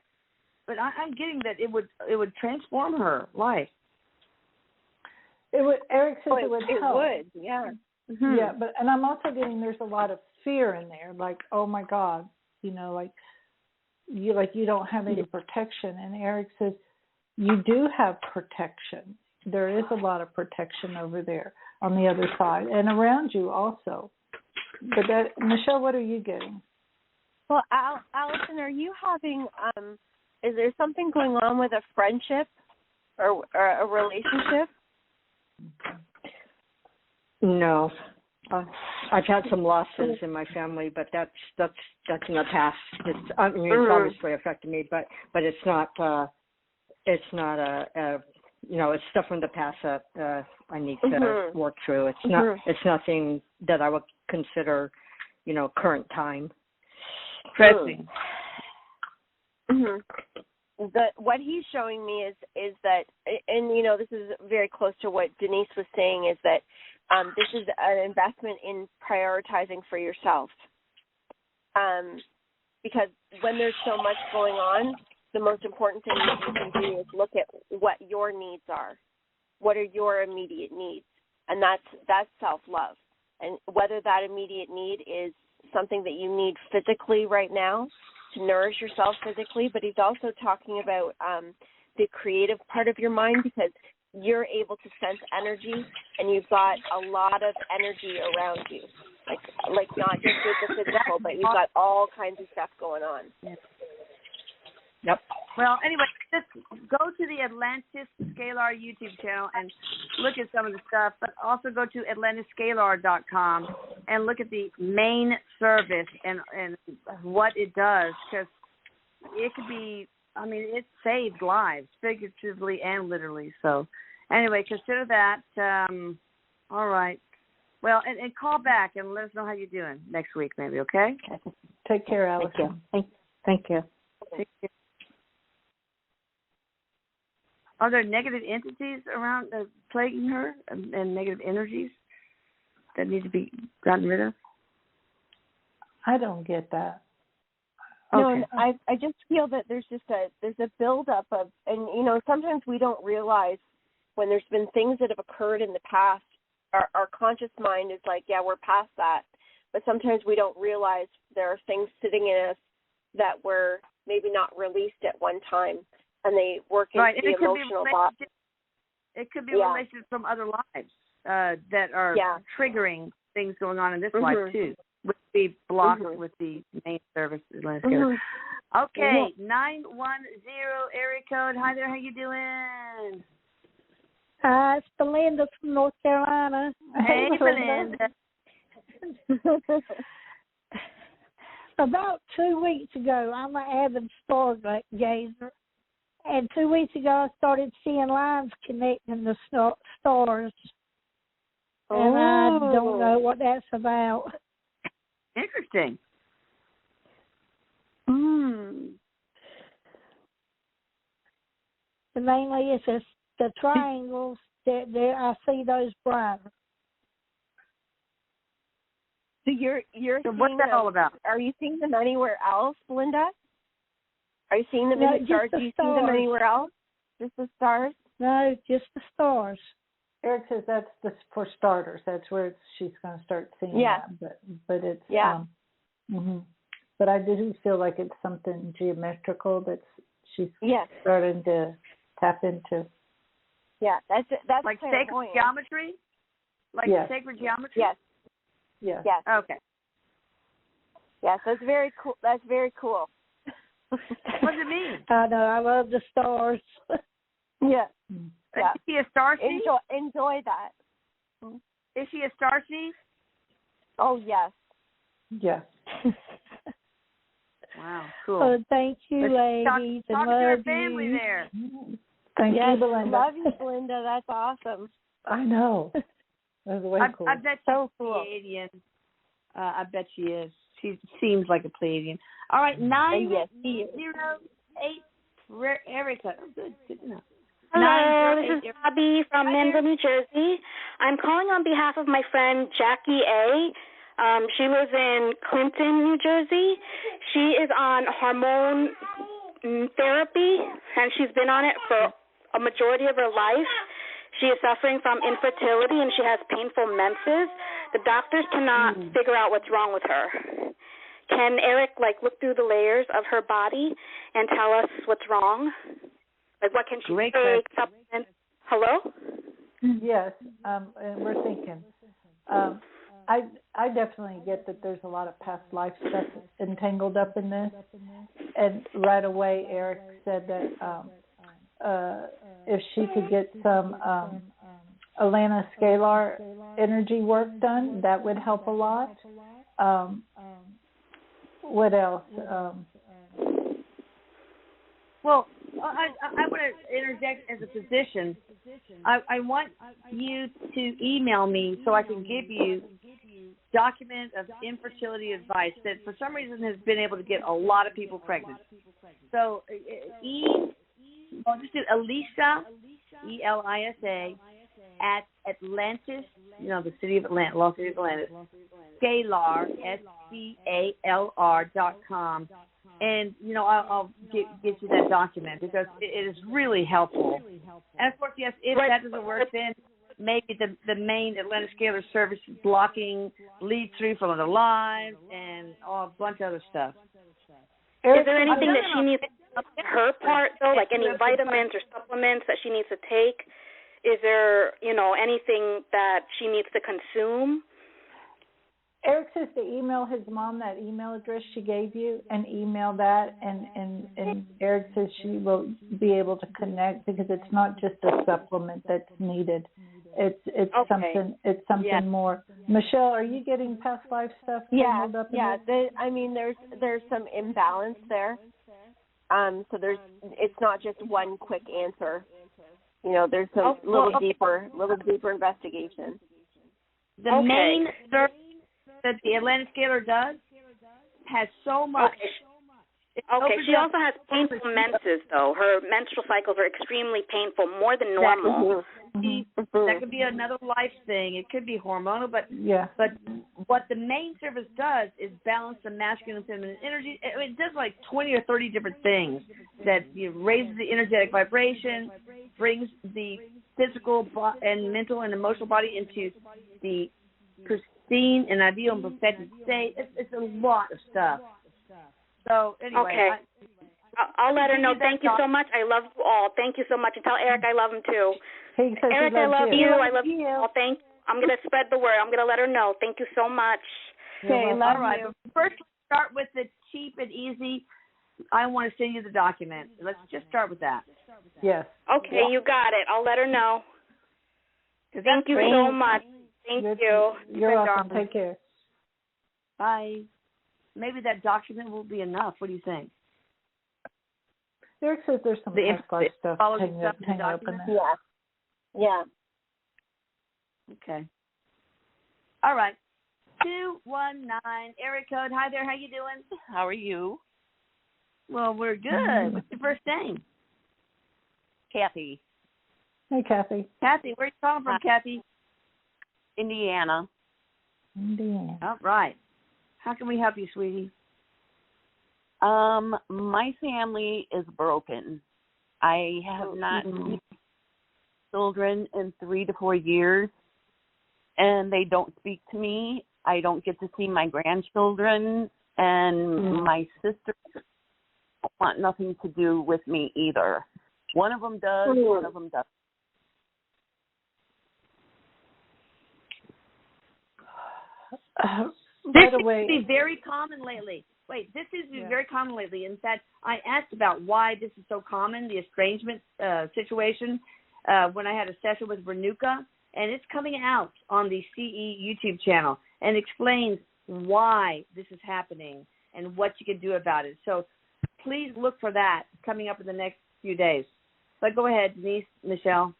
But I'm getting that it would transform her life. It would. Erik says it would help. It would, yeah. Mm-hmm. Yeah, and I'm also getting there's a lot of fear in there, like, oh my God, you don't have any protection. And Erik says you do have protection. There is a lot of protection over there on the other side and around you also. But Michelle, what are you getting? Well, Allison, are you having? Is there something going on with a friendship or a relationship? No, I've had some losses in my family, but that's in the past. It's obviously affected me, but it's not it's stuff from the past that I need to work through. It's nothing that I would consider current time. Pressing. What he's showing me is that, and this is very close to what Denise was saying, is that this is an investment in prioritizing for yourself. Because when there's so much going on, the most important thing that you can do is look at what your needs are. What are your immediate needs? And that's self-love. And whether that immediate need is something that you need physically right now, to nourish yourself physically, but he's also talking about the creative part of your mind, because you're able to sense energy, and you've got a lot of energy around you, like not just with the physical, but you've got all kinds of stuff going on. Yep. Well, anyway, just go to the Atlantis Scalar YouTube channel and look at some of the stuff, but also go to atlantiscalar.com and look at the main service and what it does, because it could be, it saved lives, figuratively and literally. So anyway, consider that. All right. Well, and call back and let us know how you're doing next week, maybe, okay? Take care, Allison. Thank you. Take care. Are there negative entities around plaguing her and negative energies that need to be gotten rid of? I don't get that. Okay. No, I just feel that there's a buildup of, and sometimes we don't realize when there's been things that have occurred in the past. Our conscious mind is like, yeah, we're past that, but sometimes we don't realize there are things sitting in us that were maybe not released at one time. And they work into the emotional body. It could be relationships from other lives that are triggering things going on in this life too, with be blocked with the main service. Okay, 910 area code. Hi there, how you doing? It's Belinda from North Carolina. Hey, Belinda. About 2 weeks ago, I'm an avid stargazer, and 2 weeks ago I started seeing lines connecting the stars, and I don't know what that's about. Interesting. And mainly it's just the triangles that I see those brighter. So you're so what's that all about? Are you seeing them anywhere else, Linda? Are you seeing them in the stars? Do you see them anywhere else? Just the stars? No, just the stars. Erik says that's for starters. That's where she's going to start seeing that. But it's But I do feel like it's something geometrical that she's starting to tap into. Yeah, that's like sacred geometry. Like sacred geometry. Yes. Yes. Yes. Okay. Yes, that's very cool. That's very cool. What does it mean? I know. I love the stars. Yeah. Yeah. Is she a starseed? Enjoy that. Is she a starseed? Oh yes. Yes. Wow. Cool. Oh, thank you, ladies. Talk to your family there. Thank you, Belinda. Love you, Belinda. That's awesome. I know. That's way cool. I bet she's a Pleiadian. I bet she is. She seems like a Pleiadian. All right, 908 Erica. Good to know. Hello, this is Bobby from Manville, New Jersey. I'm calling on behalf of my friend Jackie A. She lives in Clinton, New Jersey. She is on hormone therapy, and she's been on it for a majority of her life. She is suffering from infertility, and she has painful menses. The doctors cannot figure out what's wrong with her. Can Erik, look through the layers of her body and tell us what's wrong? What can she take? Supplement? Hello? Yes, and we're thinking. I definitely get that there's a lot of past life stuff entangled up in this. And right away, Erik said that if she could get some Alana scalar energy work done, that would help a lot. What else? Well, I want to interject as a physician. I want you to email me so I can give you document of infertility advice that for some reason has been able to get a lot of people pregnant. So just do Elisa, Elisa, at Atlantis, the city of Atlanta, Los City of Atlantis, Scalar, SCALR.com. And, I'll get you that document because it is really helpful. And, of course, yes, if that doesn't work, then maybe the main Atlanta Scalar service is blocking lead through from other lives and a bunch of other stuff. Is there anything that she needs on her part, though, like any vitamins or supplements that she needs to take? Is there, anything that she needs to consume? Erik says to email his mom that email address she gave you and email that, and Erik says she will be able to connect because it's not just a supplement that's needed. It's something more. Michelle, are you getting past life stuff? Up there's some imbalance there. So it's not just one quick answer. There's some little deeper investigation. The main service that the Atlanta Scalar does has so much. Okay, she also has painful menses, though. Her menstrual cycles are extremely painful, more than normal. That could be another life thing. It could be hormonal, but what the main service does is balance the masculine and feminine energy. It does 20 or 30 different things that raises the energetic vibration, brings the physical and mental and emotional body into the pristine and ideal and perfected state. It's a lot of stuff. So anyway, I'll let her know. Thank you so much. I love you all. Thank you so much. And tell Erik I love him too. Erik, I love you. I love you all. I'm going to spread the word. I'm going to let her know. Thank you so much. Okay, all right. But first, let's start with the cheap and easy. I want to send you the document. Let's just start with that. Yes. Okay, you got it. I'll let her know. Thank you so much. Thank you. You're welcome. Take care. Bye. Maybe that document will be enough. What do you think? Erik says there's some text-like stuff hanging up in there. Yeah. Okay. All right. 219 area code. Hi there. How you doing? How are you? Well, we're good. What's your first name? Kathy. Hey, Kathy. Kathy, where are you calling from, Kathy? Indiana. All right. How can we help you, sweetie? My family is broken. I have not seen children in 3 to 4 years, and they don't speak to me. I don't get to see my grandchildren, and my sisters want nothing to do with me either. One of them does, one of them doesn't. This seems to be very common lately. This seems to be very common lately. In fact, I asked about why this is so common, the estrangement situation, when I had a session with Renuka, and it's coming out on the CE YouTube channel and explains why this is happening and what you can do about it. So please look for that coming up in the next few days. But go ahead, Denise, Michelle,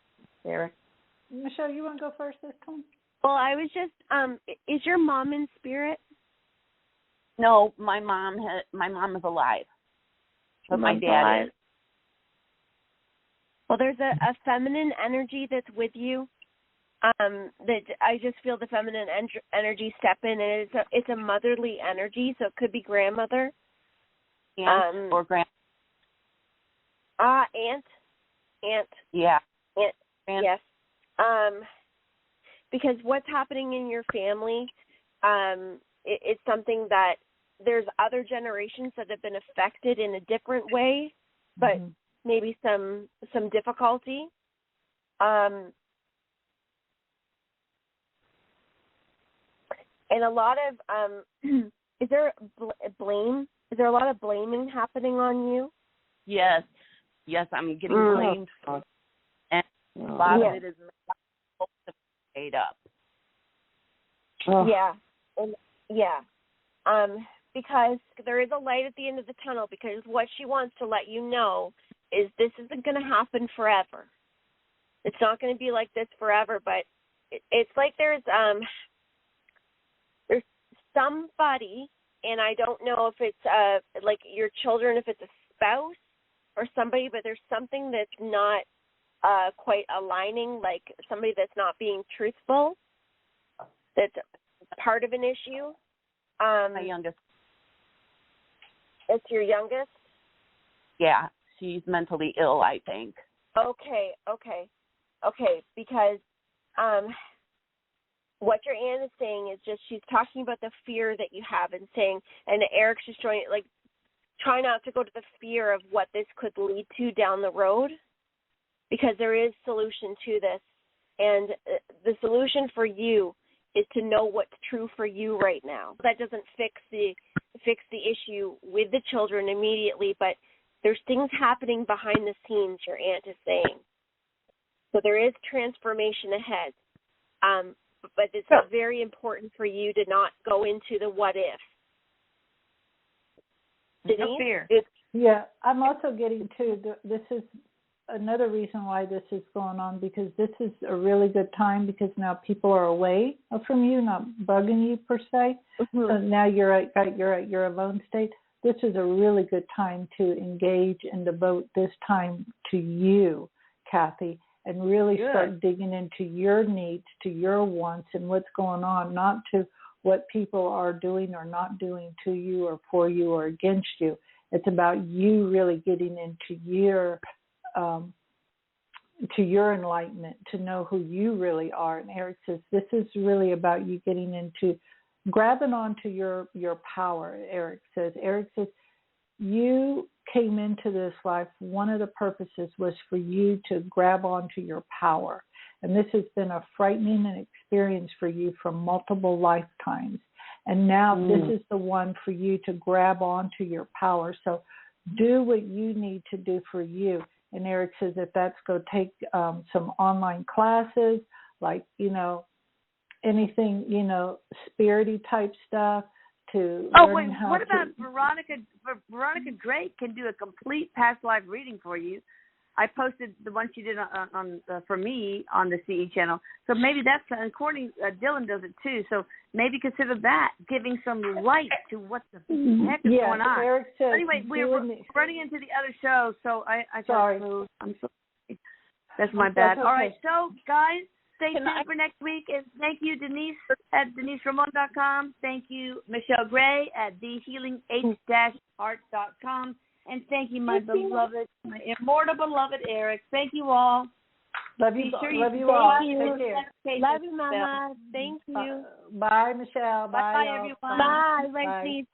Erik. Michelle, you want to go first this time? Well, I was just, is your mom in spirit? No, my mom is alive, but my dad is. Well, there's a feminine energy that's with you. That I just feel the feminine energy step in, and it's a motherly energy, so it could be grandmother, aunt or grand. Aunt. Yeah. Aunt. Yes. Because what's happening in your family, it's something that there's other generations that have been affected in a different way, but maybe some difficulty. And a lot of, is there blame? Is there a lot of blaming happening on you? Yes, I'm getting blamed for, and a lot of it is made up. Because there is a light at the end of the tunnel, because what she wants to let you know is this isn't going to happen forever. It's not going to be like this forever, but it's like there's somebody, and I don't know if it's like your children, if it's a spouse or somebody, but there's something that's not quite aligning, like somebody that's not being truthful, that's part of an issue. My youngest. It's your youngest? Yeah, she's mentally ill, I think. Okay, because what your aunt is saying is just she's talking about the fear that you have and saying, and Erik's just trying, like, try not to go to the fear of what this could lead to down the road, because there is solution to this, and the solution for you is to know what's true for you right now. That doesn't fix the issue with the children immediately, but there's things happening behind the scenes, your aunt is saying. So there is transformation ahead. But it's very important for you to not go into the what if. No fear. Yeah, I'm also getting to this is another reason why this is going on, because this is a really good time, because now people are away from you, not bugging you per se. So now you're at your alone state. This is a really good time to engage and devote this time to you, Kathy, and really start digging into your needs, to your wants, and what's going on, not to what people are doing or not doing to you or for you or against you. It's about you really getting into your enlightenment, to know who you really are. And Erik says this is really about you getting into grabbing onto your power. Erik says you came into this life, one of the purposes was for you to grab onto your power. And this has been a frightening experience for you from multiple lifetimes. And now this is the one for you to grab onto your power. So do what you need to do for you. And Erik says that that's go take some online classes, like, anything, spirity type stuff to learning how what about Veronica? Veronica Drake can do a complete past life reading for you. I posted the one she did on for me on the CE channel. So maybe that's, and Courtney Dillon does it too. So maybe consider that, giving some light to what the heck is going on. Erik says, anyway, we're running into the other show, so I sorry. I'm sorry. That's my bad. Okay. All right, so guys, stay tuned for next week. And thank you, Denise at DeniseRamon.com. Thank you, Michelle Gray at TheHealingH-Art.com. And thank you, my beloved, my immortal beloved Erik. Thank you all. Love you. Love you all. Take care. Love you, Mama. Thank you. Bye, Michelle. Bye, everyone. Bye. Bye.